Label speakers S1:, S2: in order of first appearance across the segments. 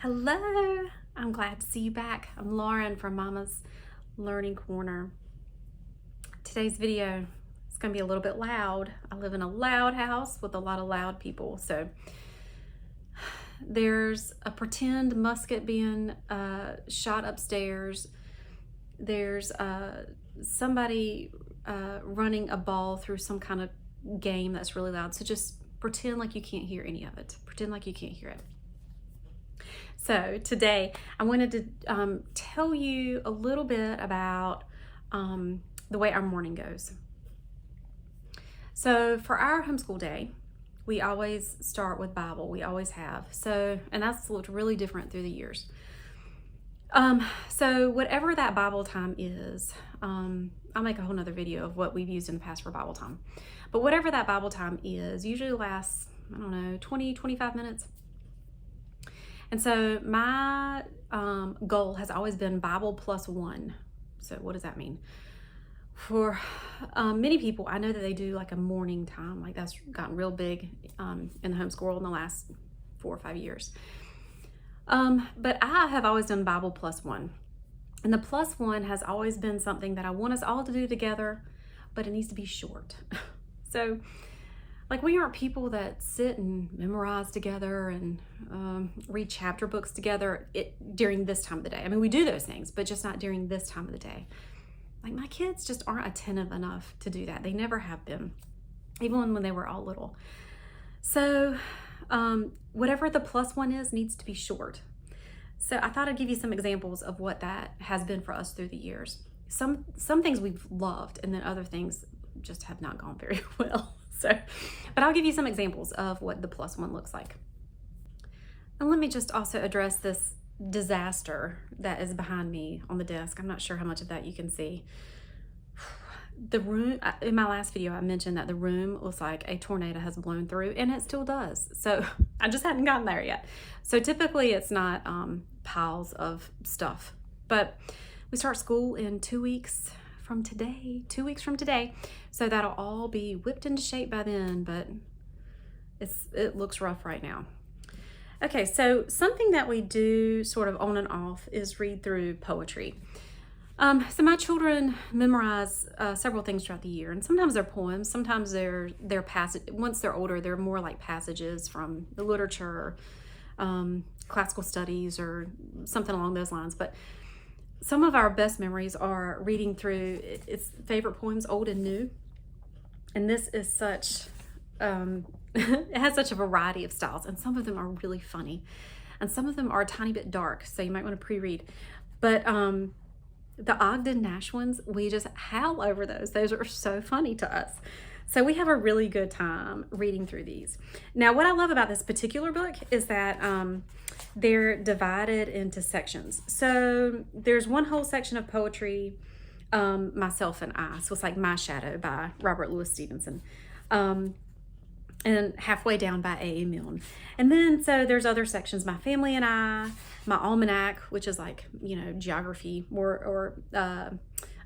S1: Hello, I'm glad to see you back. I'm Lauren from Mama's Learning Corner. Today's video is going to be a little bit loud. I live in a loud house with a lot of loud people. So there's a pretend musket being shot upstairs. There's somebody running a ball through some kind of game that's really loud. So just pretend like you can't hear any of it. Pretend like you can't hear it. So today I wanted to tell you a little bit about the way our morning goes. So for our homeschool day, we always start with Bible. We always have. And that's looked really different through the years. So whatever that Bible time is, I'll make a whole nother video of what we've used in the past for Bible time. But whatever that Bible time is, usually lasts, 20, 25 minutes. And so my goal has always been Bible +1. So what does that mean? For many people, I know that they do like a morning time, like that's gotten real big in the homeschool world in the last 4 or 5 years. But I have always done Bible +1. And the +1 has always been something that I want us all to do together, but it needs to be short. So like we aren't people that sit and memorize together and read chapter books together during this time of the day. I mean, we do those things, but just not during this time of the day. Like my kids just aren't attentive enough to do that. They never have been, even when they were all little. So whatever the +1 is needs to be short. So I thought I'd give you some examples of what that has been for us through the years. Some things we've loved, and then other things just have not gone very well. But I'll give you some examples of what the +1 looks like. And let me just also address this disaster that is behind me on the desk. I'm not sure how much of that you can see. The room, in my last video, I mentioned that the room looks like a tornado has blown through, and it still does. So I just hadn't gotten there yet. So typically it's not piles of stuff, but we start school in 2 weeks from today, 2 weeks from today. So that'll all be whipped into shape by then, but it looks rough right now. Okay, so something that we do sort of on and off is read through poetry. So my children memorize several things throughout the year, and sometimes they're poems, sometimes they're passage. Once they're older, they're more like passages from the literature, classical studies, or something along those lines. But some of our best memories are reading through its favorite poems, old and new. And this is such, it has such a variety of styles, and some of them are really funny. And some of them are a tiny bit dark, so you might want to pre-read. But the Ogden Nash ones, we just howl over those. Those are so funny to us. So we have a really good time reading through these. Now, what I love about this particular book is that they're divided into sections. So there's one whole section of poetry, Myself and I. So it's like My Shadow by Robert Louis Stevenson. And halfway down by A.A. Milne. And then, so there's other sections, My Family and I, My Almanac, which is like, geography, or a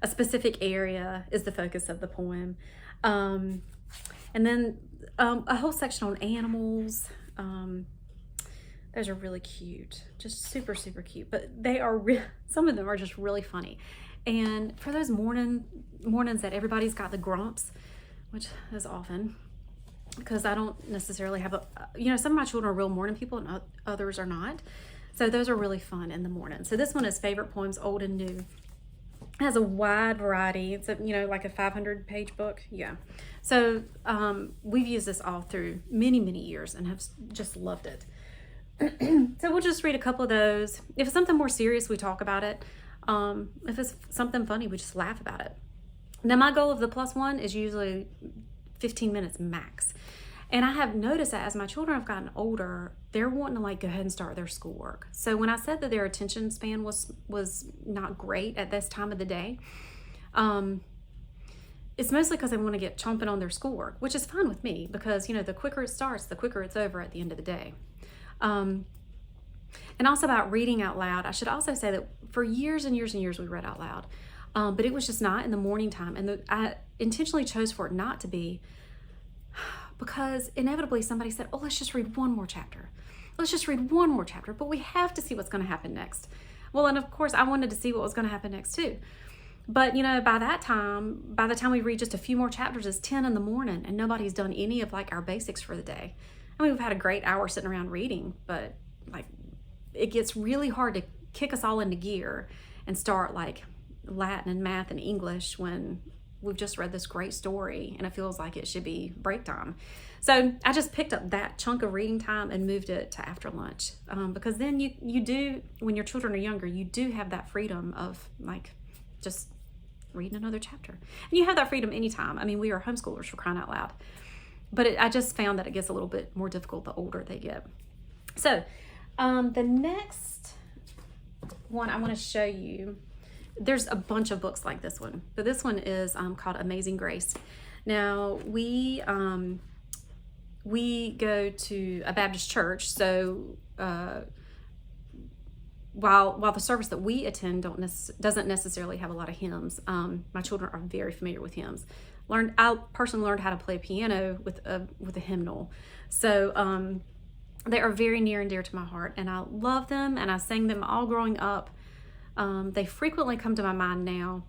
S1: specific area is the focus of the poem. And then a whole section on animals. Those are really cute, just super, super cute, but they are some of them are just really funny. And for those mornings that everybody's got the grumps, which is often, because I don't necessarily have some of my children are real morning people and others are not. So those are really fun in the morning. So this one is Favorite Poems, Old and New. It has a wide variety. It's like a 500-page book. Yeah. So we've used this all through many, many years and have just loved it. So we'll just read a couple of those. If it's something more serious, we talk about it. If it's something funny, we just laugh about it. Now, my goal of the +1 is usually 15 minutes max. And I have noticed that as my children have gotten older, they're wanting to go ahead and start their schoolwork. So when I said that their attention span was not great at this time of the day, it's mostly because they want to get chomping on their schoolwork, which is fine with me because, the quicker it starts, the quicker it's over at the end of the day. And also about reading out loud, I should also say that for years and years and years we read out loud, but it was just not in the morning time. And I intentionally chose for it not to be because inevitably somebody said, oh, let's just read one more chapter. let's just read one more chapter, but we have to see what's going to happen next. Well, and of course I wanted to see what was going to happen next too. But, by the time we read just a few more chapters, it's 10 in the morning and nobody's done any of like our basics for the day. I mean, we've had a great hour sitting around reading, but like it gets really hard to kick us all into gear and start like Latin and math and English when we've just read this great story and it feels like it should be break time. So I just picked up that chunk of reading time and moved it to after lunch, because then you do, when your children are younger, you do have that freedom of like just reading another chapter. And you have that freedom anytime. I mean, we are homeschoolers, for crying out loud. But I just found that it gets a little bit more difficult the older they get. So the next one I want to show you, there's a bunch of books like this one, but this one is called Amazing Grace. Now we go to a Baptist church, so while the service that we attend doesn't necessarily have a lot of hymns, my children are very familiar with hymns. I personally learned how to play piano with a hymnal, so they are very near and dear to my heart, and I love them, and I sang them all growing up. They frequently come to my mind now.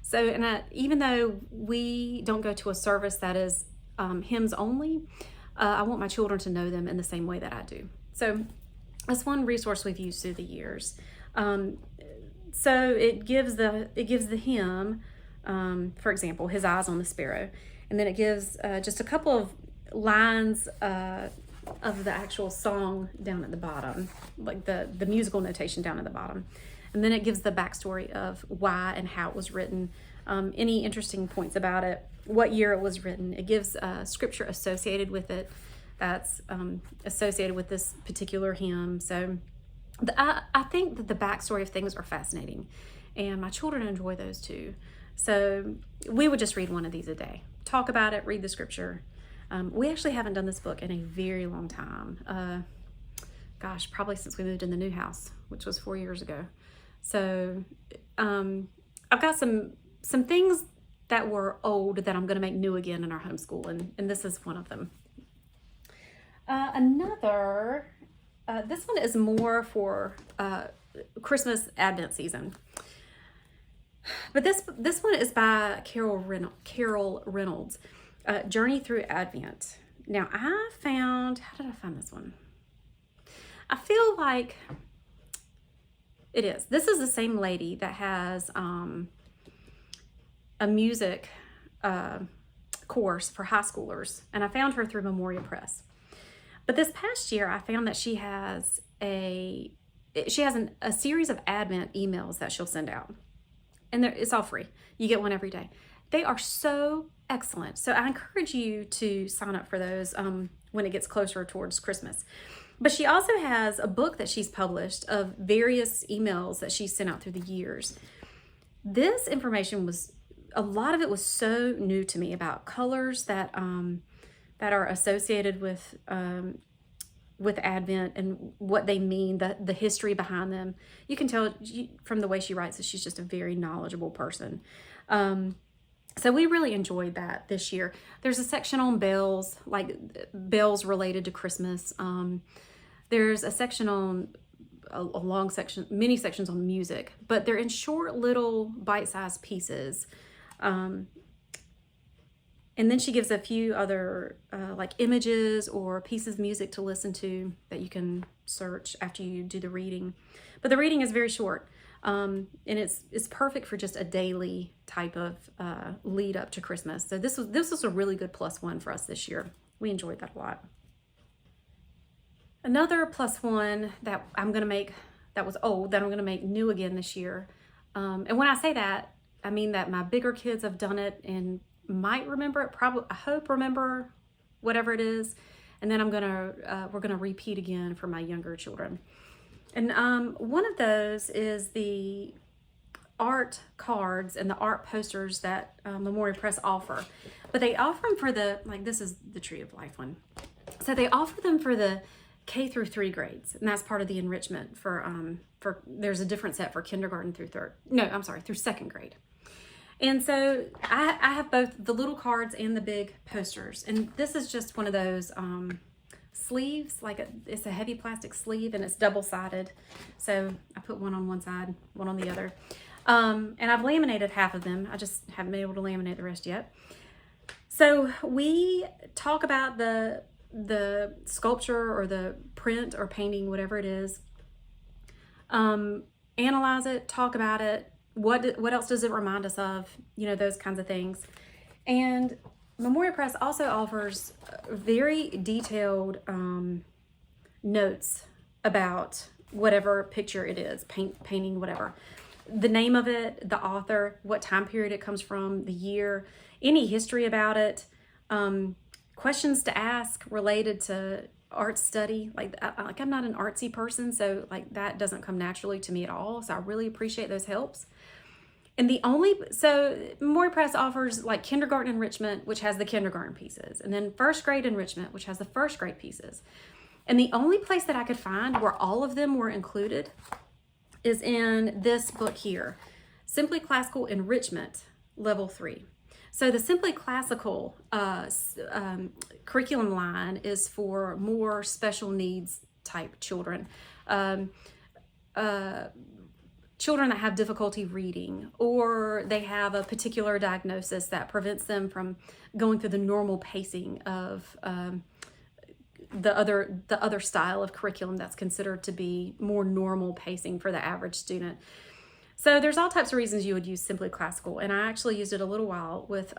S1: So, even though we don't go to a service that is hymns only, I want my children to know them in the same way that I do. So that's one resource we've used through the years. So it gives the hymn, for example, His Eyes on the Sparrow, and then it gives just a couple of lines of the actual song down at the bottom, like the musical notation down at the bottom. And then it gives the backstory of why and how it was written, any interesting points about it, what year it was written. It gives scripture associated with it that's associated with this particular hymn. So I think that the backstory of things are fascinating, and my children enjoy those too. So we would just read one of these a day, talk about it, read the scripture. We actually haven't done this book in a very long time. Gosh, probably since we moved in the new house, which was 4 years ago. So I've got some things that were old that I'm going to make new again in our homeschool, and this is one of them. This one is more for Christmas Advent season. But this one is by Carol Reynolds, Journey Through Advent. Now how did I find this one? I feel like this is the same lady that has a music course for high schoolers, and I found her through Memoria Press. But this past year, I found that she has a series of Advent emails that she'll send out, and it's all free. You get one every day. They are so excellent. So I encourage you to sign up for those when it gets closer towards Christmas. But she also has a book that she's published of various emails that she's sent out through the years. This information a lot of it was so new to me, about colors that are associated with Advent and what they mean, the history behind them. You can tell from the way she writes that she's just a very knowledgeable person. So we really enjoyed that this year. There's a section on bells, like bells related to Christmas. There's a section on many sections on music, but they're in short little bite-sized pieces. And then she gives a few other like images or pieces of music to listen to that you can search after you do the reading. But the reading is very short, and it's perfect for just a daily type of lead up to Christmas. So this was a really good +1 for us this year. We enjoyed that a lot. Another +1 that I'm gonna make, that was old, that I'm gonna make new again this year. And when I say that, I mean that my bigger kids have done it and might remember it, I hope remember whatever it is. And then we're gonna repeat again for my younger children. And one of those is the art cards and the art posters that Memoria Press offer. But they offer them this is the Tree of Life one. So they offer them for the K through 3 grades, and that's part of the enrichment for there's a different set for kindergarten through through 2nd grade. And so I have both the little cards and the big posters, and this is just one of those sleeves, it's a heavy plastic sleeve, and it's double-sided. So I put one on one side, one on the other. And I've laminated half of them. I just haven't been able to laminate the rest yet. So we talk about the sculpture or the print or painting, whatever it is. Analyze it, talk about it. What else does it remind us of? You know, those kinds of things. And Memorial Press also offers very detailed notes about whatever picture it is, painting, whatever. The name of it, the author, what time period it comes from, the year, any history about it, questions to ask related to art study. I'm not an artsy person, so that doesn't come naturally to me at all. So I really appreciate those helps. And Memorial Press offers kindergarten enrichment, which has the kindergarten pieces, and then first grade enrichment, which has the first grade pieces. And the only place that I could find where all of them were included is in this book here, Simply Classical Enrichment, Level 3. So the Simply Classical curriculum line is for more special needs type children. Children that have difficulty reading, or they have a particular diagnosis that prevents them from going through the normal pacing of the other style of curriculum that's considered to be more normal pacing for the average student. So there's all types of reasons you would use Simply Classical, and I actually used it a little while with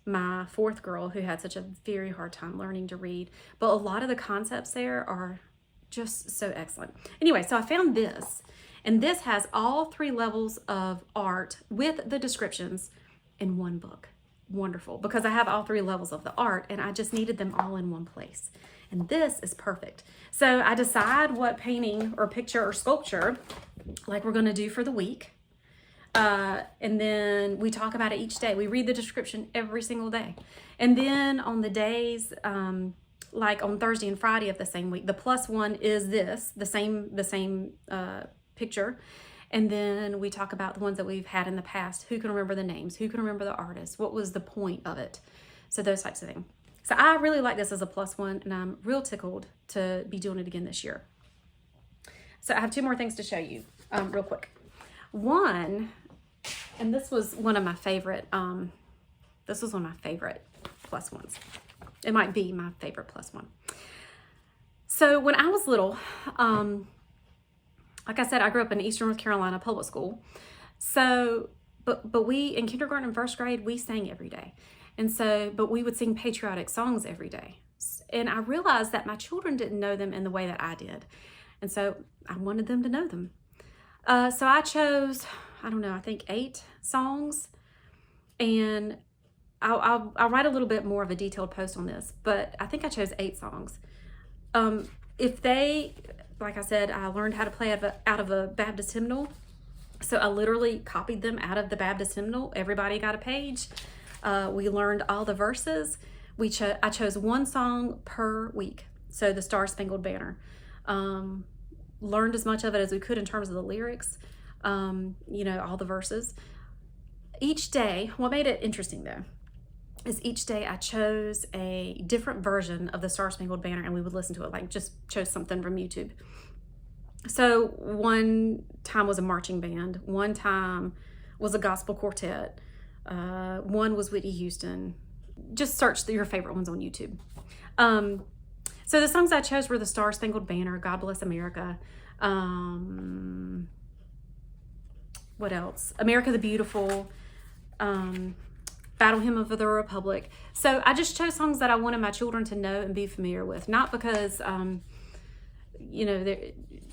S1: my fourth girl who had such a very hard time learning to read. But a lot of the concepts there are just so excellent. Anyway, so I found this. And this has all 3 levels of art with the descriptions in one book. Wonderful, because I have all 3 levels of the art and I just needed them all in one place. And this is perfect. So I decide what painting or picture or sculpture we're going to do for the week. And then we talk about it each day. We read the description every single day. And then on the days, like on Thursday and Friday of the same week, the +1 is the same picture. And then we talk about the ones that we've had in the past. Who can remember the names? Who can remember the artists? What was the point of it? So those types of things. So I really like this as a +1, and I'm real tickled to be doing it again this year. So I have 2 more things to show you real quick. One, and this was one of my favorite, +1s. It might be my favorite +1. So when I was little, like I said, I grew up in Eastern North Carolina public school. So, but we, in kindergarten and first grade, we sang every day. And so, but we would sing patriotic songs every day. And I realized that my children didn't know them in the way that I did. And so I wanted them to know them. So I chose, I think 8 songs. And I'll write a little bit more of a detailed post on this, but I think I chose 8 songs. Like I said, I learned how to play out of a Baptist hymnal. So I literally copied them out of the Baptist hymnal. Everybody got a page. We learned all the verses. I chose 1 song per week. So the Star Spangled Banner. Learned as much of it as we could in terms of the lyrics, all the verses. Each day, what made it interesting though, is each day I chose a different version of the Star Spangled Banner and we would listen to it, just chose something from YouTube. So one time was a marching band, one time was a gospel quartet, one was Whitney Houston. Just search your favorite ones on YouTube. So the songs I chose were the Star Spangled Banner, God Bless America, what else? America the Beautiful, Battle Hymn of the Republic. So I just chose songs that I wanted my children to know and be familiar with, not because,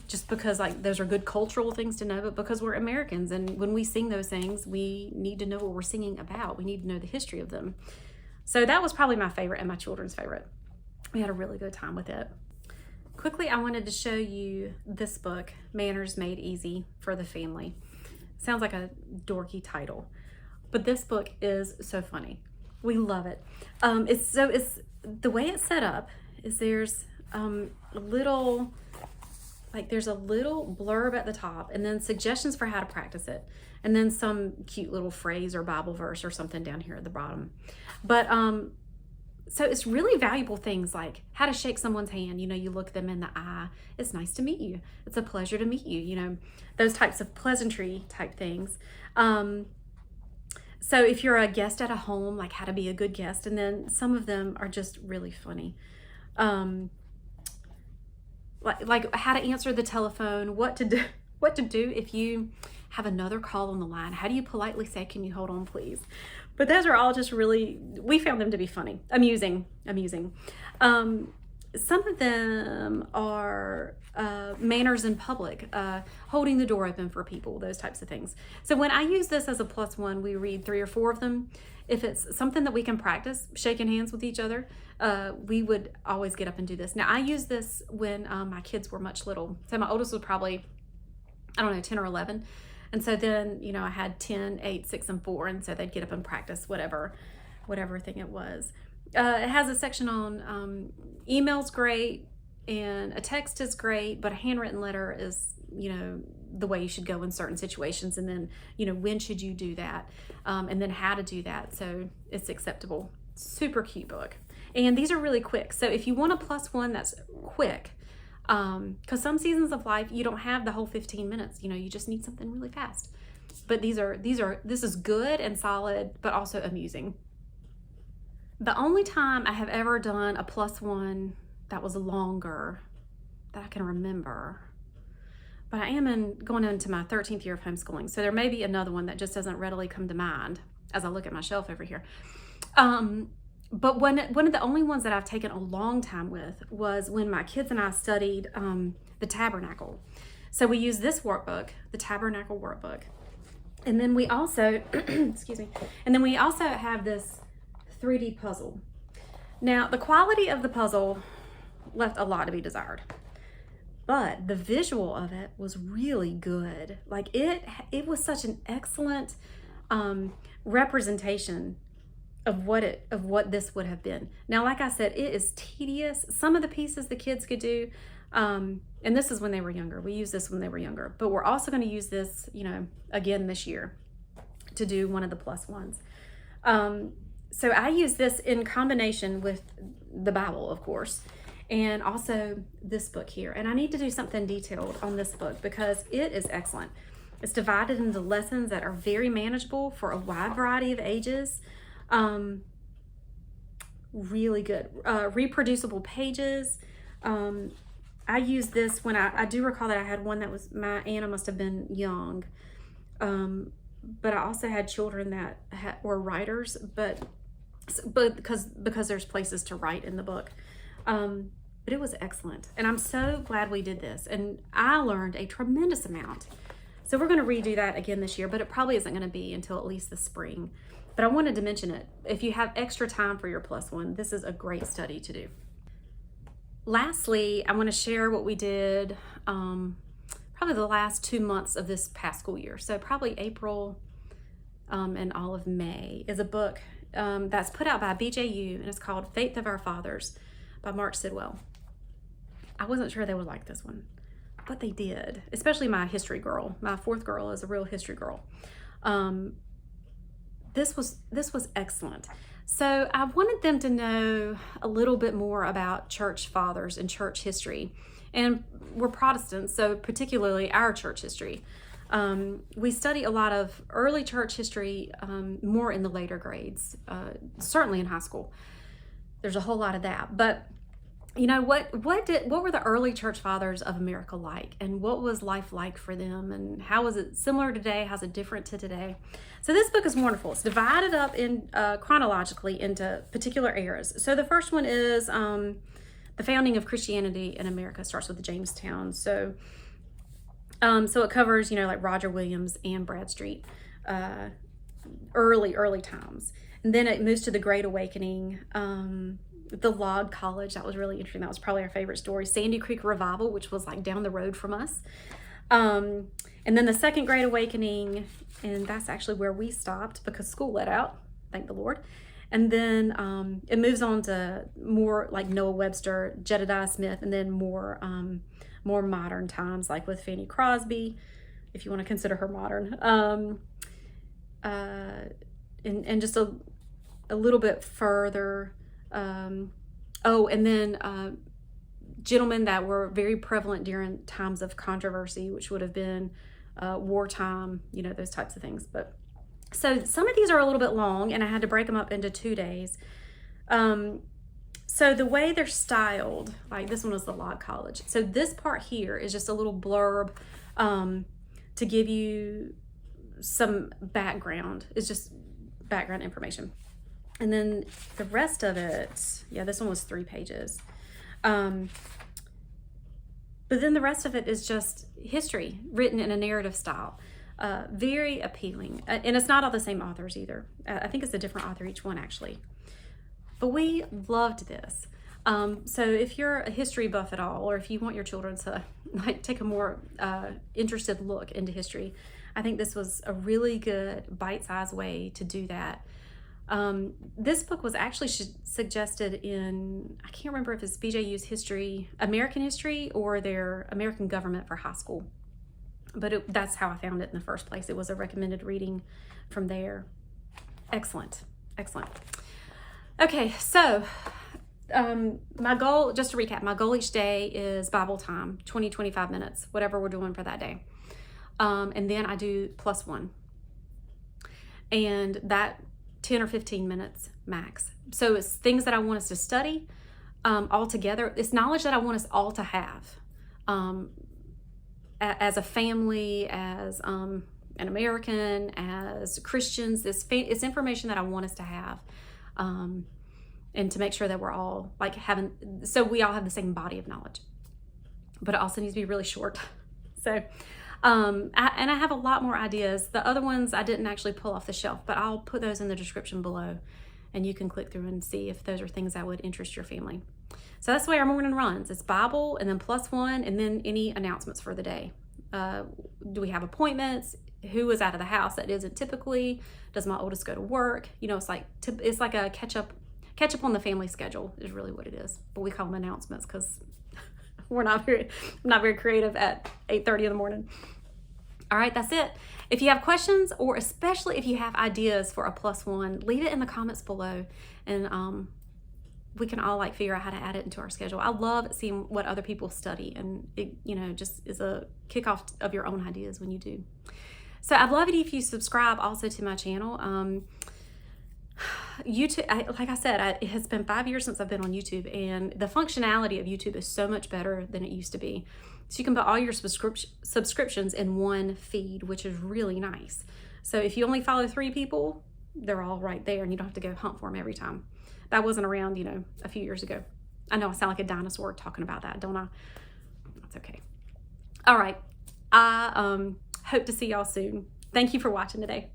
S1: just because those are good cultural things to know, but because we're Americans. And when we sing those things, we need to know what we're singing about. We need to know the history of them. So that was probably my favorite and my children's favorite. We had a really good time with it. Quickly, I wanted to show you this book, Manners Made Easy for the Family. Sounds like a dorky title, but this book is so funny. We love it. It's the way it's set up is there's a little blurb at the top and then suggestions for how to practice it. And then some cute little phrase or Bible verse or something down here at the bottom. But So it's really valuable things like how to shake someone's hand. You look them in the eye. It's nice to meet you. It's a pleasure to meet you. Those types of pleasantry type things. So if you're a guest at a home, like how to be a good guest. And then some of them are just really funny. Like how to answer the telephone, what to do if you have another call on the line. How do you politely say, "Can you hold on, please?" But those are all just really, we found them to be funny, amusing. Some of them are manners in public, holding the door open for people, those types of things. So when I use this as a +1, we read 3 or 4 of them. If it's something that we can practice, shaking hands with each other, we would always get up and do this. Now, I used this when my kids were much little. So my oldest was probably, 10 or 11. And so then, I had 10, 8, 6, and 4. And so they'd get up and practice whatever thing it was. It has a section on email's great, and a text is great, but a handwritten letter is, the way you should go in certain situations. And then, when should you do that? And then how to do that so it's acceptable. Super cute book. And these are really quick. So if you want a +1 that's quick, because some seasons of life you don't have the whole 15 minutes, you just need something really fast. But this is good and solid, but also amusing. The only time I have ever done a +1 that was longer that I can remember, but I am going into my 13th year of homeschooling, so there may be another one that just doesn't readily come to mind as I look at my shelf over here. But one of the only ones that I've taken a long time with was when my kids and I studied the tabernacle. So we use this workbook, the tabernacle workbook. And then we also, excuse me, and then we also have this 3D puzzle. Now, the quality of the puzzle left a lot to be desired, but the visual of it was really good. Like it was such an excellent representation of what this would have been. Now, like I said, it is tedious. Some of the pieces the kids could do, and this is when they were younger. We used this when they were younger, but we're also going to use this, again this year to do one of the +1s. So I use this in combination with the Bible, of course, and also this book here. And I need to do something detailed on this book because it is excellent. It's divided into lessons that are very manageable for a wide variety of ages. Really good. Reproducible pages. I use this when I do recall that I had one that was, my Anna must have been young. But I also had children that were writers, but because there's places to write in the book. But it was excellent. And I'm so glad we did this. And I learned a tremendous amount. So we're going to redo that again this year, but it probably isn't going to be until at least the spring. But I wanted to mention it. If you have extra time for your +1, this is a great study to do. Lastly, I want to share what we did probably the last 2 months of this past school year. So probably April and all of May is a book that's put out by BJU, and it's called Faith of Our Fathers by Mark Sidwell. I wasn't sure they would like this one, but they did, especially my history girl. My 4th girl is a real history girl. This was excellent. So I wanted them to know a little bit more about church fathers and church history. And we're Protestants, so particularly our church history. We study a lot of early church history, more in the later grades, certainly in high school. There's a whole lot of that. But what were the early church fathers of America like, and what was life like for them, and how was it similar today? How's it different to today? So this book is wonderful. It's divided up in chronologically into particular eras. So the first one is the founding of Christianity in America. It starts with Jamestown. So it covers like Roger Williams and Bradstreet, early times, and then it moves to the Great Awakening. The Log College, that was really interesting. That was probably our favorite story. Sandy Creek Revival, which was like down the road from us. And then the Second Great Awakening, and that's actually where we stopped because school let out, thank the Lord. And then it moves on to more like Noah Webster, Jedediah Smith, and then more modern times, like with Fanny Crosby, if you want to consider her modern. And just a little bit further Oh, and then gentlemen that were very prevalent during times of controversy, which would have been wartime, you know, those types of things. But so some of these are a little bit long, and I had to break them up into 2 days. So the way they're styled, like this one was the Log College. So this part here is just a little blurb to give you some background. It's just background information. And then the rest of it, yeah, this one was 3 pages. But then the rest of it is just history written in a narrative style. Very appealing. And it's not all the same authors either. I think it's a different author each one, actually. But we loved this. So if you're a history buff at all, or if you want your children to like take a more interested look into history, I think this was a really good bite-sized way to do that. This book was actually suggested in, I can't remember if it's BJU's history, American history, or their American government for high school. But that's how I found it in the first place. It was a recommended reading from there. Excellent, excellent. Okay, so my goal, just to recap, my goal each day is Bible time, 20-25 minutes, whatever we're doing for that day. And then I do +1. And that 10 or 15 minutes max. So it's things that I want us to study all together. It's knowledge that I want us all to have as a family, as an American, as Christians. It's information that I want us to have. And to make sure that we're all like so we all have the same body of knowledge, but it also needs to be really short. So, I have a lot more ideas. The other ones I didn't actually pull off the shelf, but I'll put those in the description below, and you can click through and see if those are things that would interest your family. So that's the way our morning runs. It's Bible, and then +1, and then any announcements for the day. Do we have appointments? Who is out of the house that isn't typically? Does my oldest go to work? You know, it's like a catch up on the family schedule is really what it is. But we call them announcements because we're not very creative at 8:30 in the morning. All right, that's it. If you have questions, or especially if you have ideas for a +1, leave it in the comments below, and we can all like figure out how to add it into our schedule. I love seeing what other people study, and it, you know, just is a kickoff of your own ideas when you do. So I'd love it if you subscribe also to my channel. YouTube, like I said, it has been 5 years since I've been on YouTube, and the functionality of YouTube is so much better than it used to be. So you can put all your subscriptions in one feed, which is really nice. So if you only follow 3 people, they're all right there, and you don't have to go hunt for them every time. That wasn't around, you know, a few years ago. I know I sound like a dinosaur talking about that, don't I? That's okay. All right. I hope to see y'all soon. Thank you for watching today.